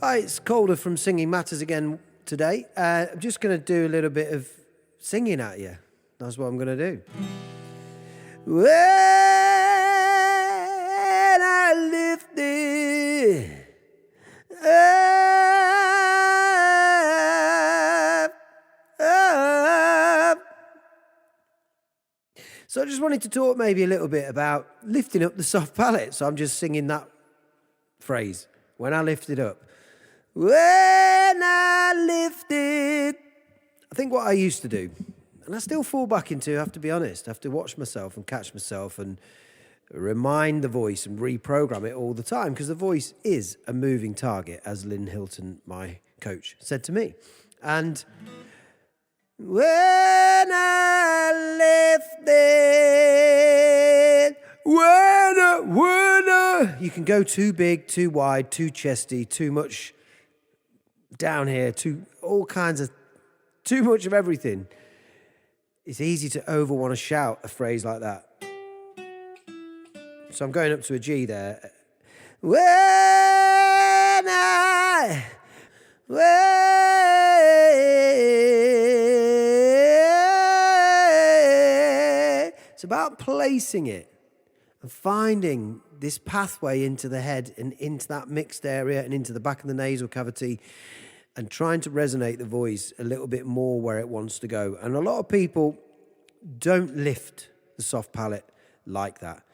Hi, it's Calder from Singing Matters again today. I'm just going to do a little bit of singing at you. That's what I'm going to do. When I lifted up. So I just wanted to talk maybe a little bit about lifting up the soft palate. So I'm just singing that phrase, when I lifted up. When I lifted. I think what I used to do, and I still fall back into, I have to be honest, I have to watch myself and catch myself and remind the voice and reprogram it all the time, because the voice is a moving target, as Lynn Hilton, my coach, said to me. And when I lifted, you can go too big, too wide, too chesty, too much down here, too much of everything. It's easy to want to shout a phrase like that. So I'm going up to a G there. It's about placing it and finding this pathway into the head and into that mixed area and into the back of the nasal cavity, and trying to resonate the voice a little bit more where it wants to go. And a lot of people don't lift the soft palate like that.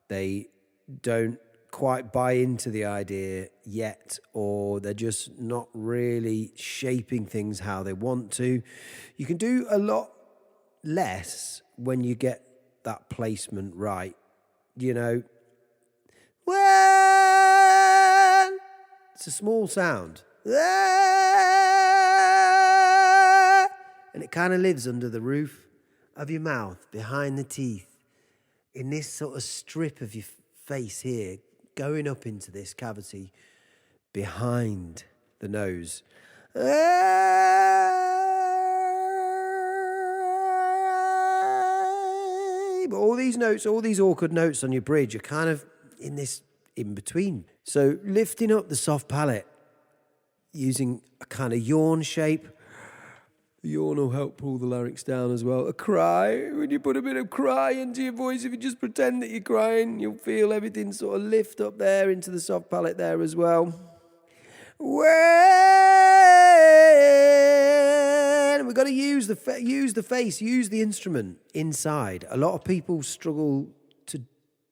They don't quite buy into the idea yet, or they're just not really shaping things how they want to. You can do a lot less when you get that placement right. You know, when it's a small sound. And it kind of lives under the roof of your mouth, behind the teeth, in this sort of strip of your face here, going up into this cavity behind the nose. But all these notes, all these awkward notes on your bridge are kind of in this in between. So lifting up the soft palate using a kind of yawn shape. The yawn will help pull the larynx down as well. A cry, when you put a bit of cry into your voice, if you just pretend that you're crying, you'll feel everything sort of lift up there into the soft palate there as well. When we've got to use the face, use the instrument inside. A lot of people struggle to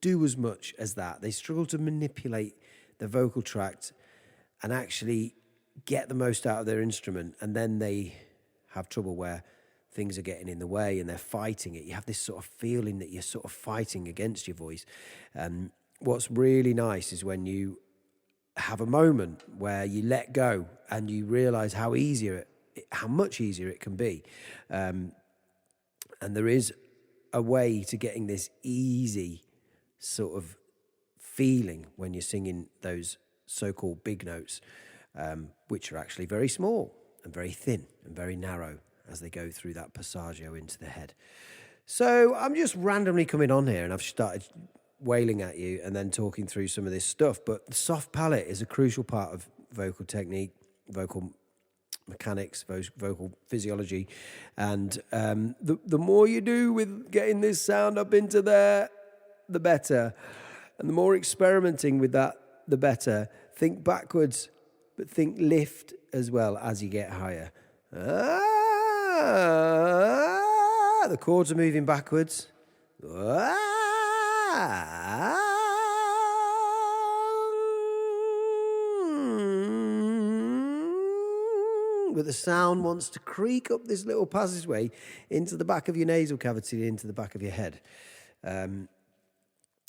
do as much as that. They struggle to manipulate the vocal tract and actually get the most out of their instrument, and then they have trouble where things are getting in the way and they're fighting it. You have this sort of feeling that you're sort of fighting against your voice. And what's really nice is when you have a moment where you let go and you realize how much easier it can be. And there is a way to getting this easy sort of feeling when you're singing those so-called big notes, which are actually very small and very thin and very narrow as they go through that passaggio into the head. So I'm just randomly coming on here and I've started wailing at you and then talking through some of this stuff. But the soft palate is a crucial part of vocal technique, vocal mechanics, vocal physiology. And the more you do with getting this sound up into there, the better. And the more experimenting with that, the better. Think backwards, but think lift as well as you get higher. The chords are moving backwards. But the sound wants to creak up this little passageway into the back of your nasal cavity, into the back of your head. And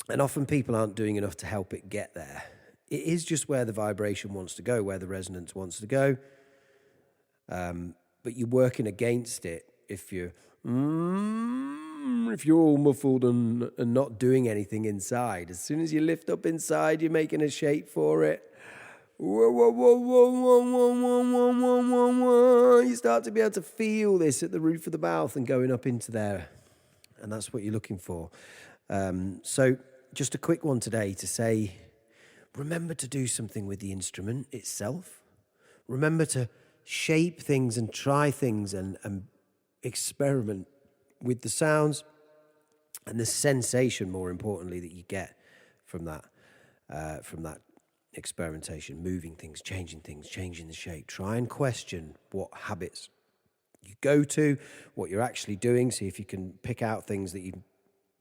often people aren't doing enough to help it get there. It is just where the vibration wants to go, where the resonance wants to go. But you're working against it if you're all muffled and not doing anything inside. As soon as you lift up inside, you're making a shape for it. You start to be able to feel this at the roof of the mouth and going up into there. And that's what you're looking for. So just a quick one today to say, remember to do something with the instrument itself. Remember to shape things and try things and experiment with the sounds and the sensation, more importantly, that you get from that experimentation, moving things, changing the shape. Try and question what habits you go to, what you're actually doing. See if you can pick out things that you've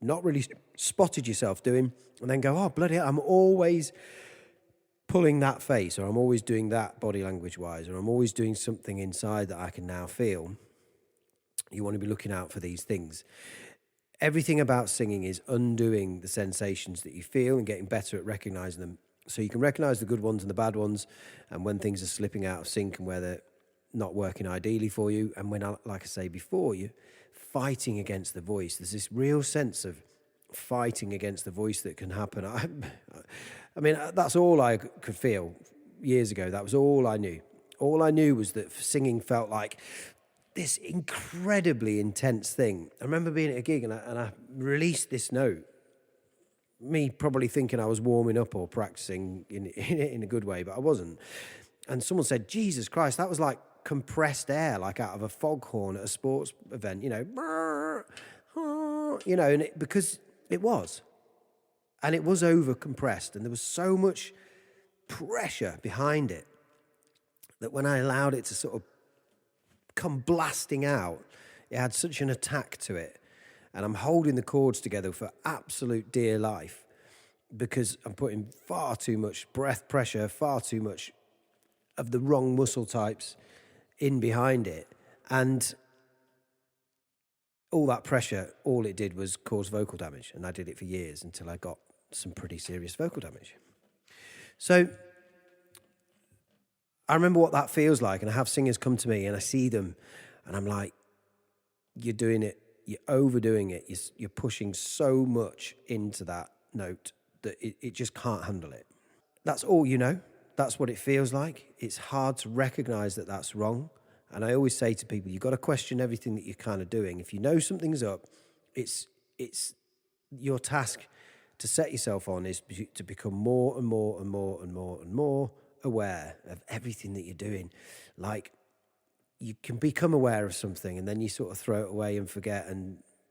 not really spotted yourself doing, and then go, oh, bloody hell, I'm always pulling that face, or I'm always doing that body language-wise, or I'm always doing something inside that I can now feel. You want to be looking out for these things. Everything about singing is undoing the sensations that you feel and getting better at recognizing them. So you can recognize the good ones and the bad ones, and when things are slipping out of sync and where they're not working ideally for you, and when, like I say before, you're fighting against the voice. There's this real sense of fighting against the voice that can happen. I mean, that's all I could feel years ago. That was all I knew. All I knew was that singing felt like this incredibly intense thing. I remember being at a gig and I released this note, me probably thinking I was warming up or practicing in a good way, but I wasn't. And someone said, Jesus Christ, that was like compressed air, like out of a foghorn at a sports event, and because it was. And it was over compressed, and there was so much pressure behind it that when I allowed it to sort of come blasting out, it had such an attack to it. And I'm holding the chords together for absolute dear life because I'm putting far too much breath pressure, far too much of the wrong muscle types in behind it. And all that pressure, all it did was cause vocal damage. And I did it for years until I got some pretty serious vocal damage. So I remember what that feels like, and I have singers come to me and I see them and I'm like, you're doing it, you're overdoing it, you're pushing so much into that note that it just can't handle it. That's all you know. That's what it feels like. It's hard to recognize that that's wrong. And I always say to people, you've got to question everything that you're kind of doing. If you know something's up, it's your task to set yourself on is to become more and more and more and more and more aware of everything that you're doing. Like, you can become aware of something and then you sort of throw it away and forget.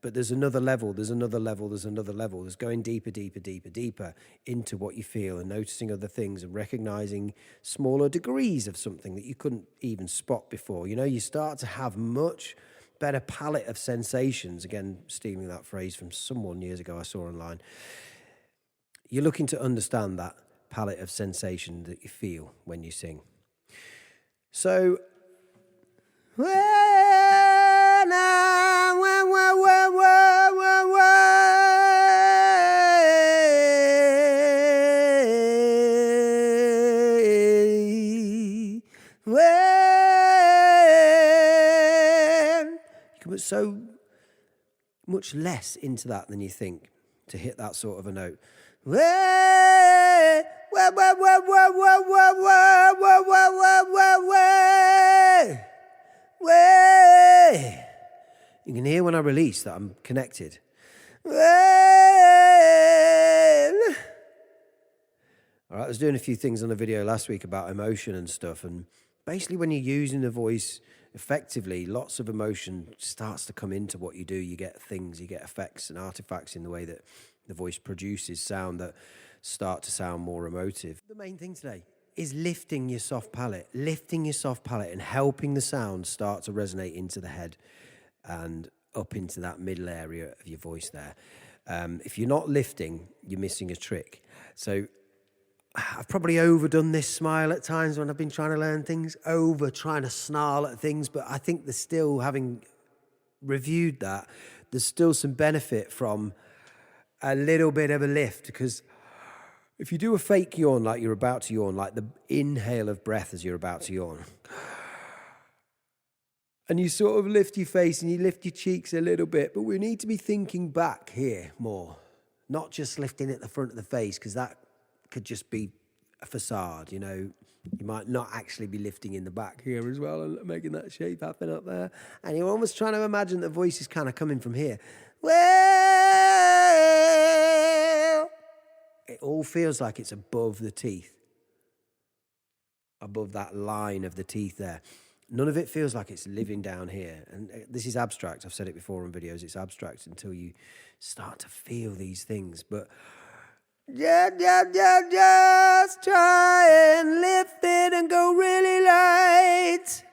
But there's another level, there's another level, there's another level. There's going deeper, deeper, deeper, deeper into what you feel and noticing other things and recognizing smaller degrees of something that you couldn't even spot before. You start to have much better palate of sensations. Again, stealing that phrase from someone years ago I saw online. You're looking to understand that palette of sensation that you feel when you sing. So, you can put so much less into that than you think to hit that sort of a note. You can hear when I release that I'm connected. All right, I was doing a few things on the video last week about emotion and stuff, and basically when you're using the voice effectively, lots of emotion starts to come into what you do. You get things, you get effects and artifacts in the way that the voice produces sound that start to sound more emotive. The main thing today is lifting your soft palate and helping the sound start to resonate into the head and up into that middle area of your voice there. If you're not lifting, you're missing a trick. So I've probably overdone this smile at times when I've been trying to learn things, trying to snarl at things, but I think there's still, having reviewed that, there's still some benefit from a little bit of a lift, because if you do a fake yawn like you're about to yawn, like the inhale of breath as you're about to yawn, and you sort of lift your face and you lift your cheeks a little bit, but we need to be thinking back here more, not just lifting at the front of the face, because that could just be a facade, You might not actually be lifting in the back here as well and making that shape happen up there. And you're almost trying to imagine the voice is kind of coming from here. Well, it all feels like it's above the teeth. above that line of the teeth there. None of it feels like it's living down here. And this is abstract. I've said it before on videos. It's abstract until you start to feel these things. But just try and lift it and go really light.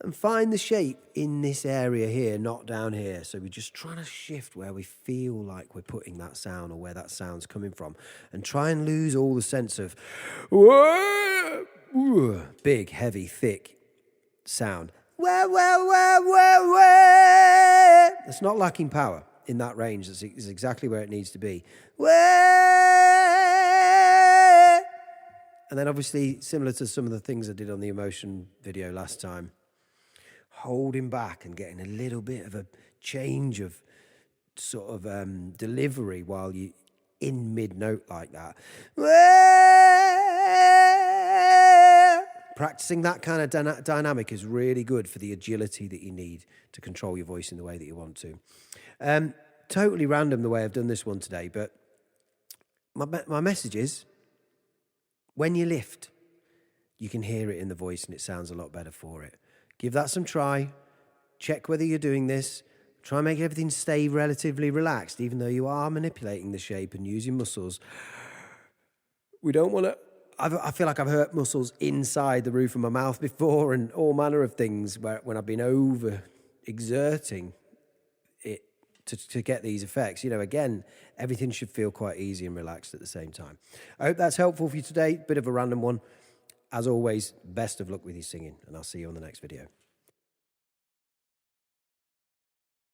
And find the shape in this area here, not down here. So we're just trying to shift where we feel like we're putting that sound or where that sound's coming from. And try and lose all the sense of big, heavy, thick sound. It's not lacking power in that range. It's exactly where it needs to be. And then obviously, similar to some of the things I did on the emotion video last time, holding back and getting a little bit of a change of sort of delivery while you in mid-note like that. Practicing that kind of dynamic is really good for the agility that you need to control your voice in the way that you want to. Totally random the way I've done this one today, but my message is, when you lift, you can hear it in the voice and it sounds a lot better for it. Give that some try. Check whether you're doing this. Try and make everything stay relatively relaxed, even though you are manipulating the shape and using muscles. We don't want to... I feel like I've hurt muscles inside the roof of my mouth before and all manner of things when I've been over-exerting it to get these effects. You know, again, everything should feel quite easy and relaxed at the same time. I hope that's helpful for you today. Bit of a random one. As always, best of luck with your singing, and I'll see you on the next video.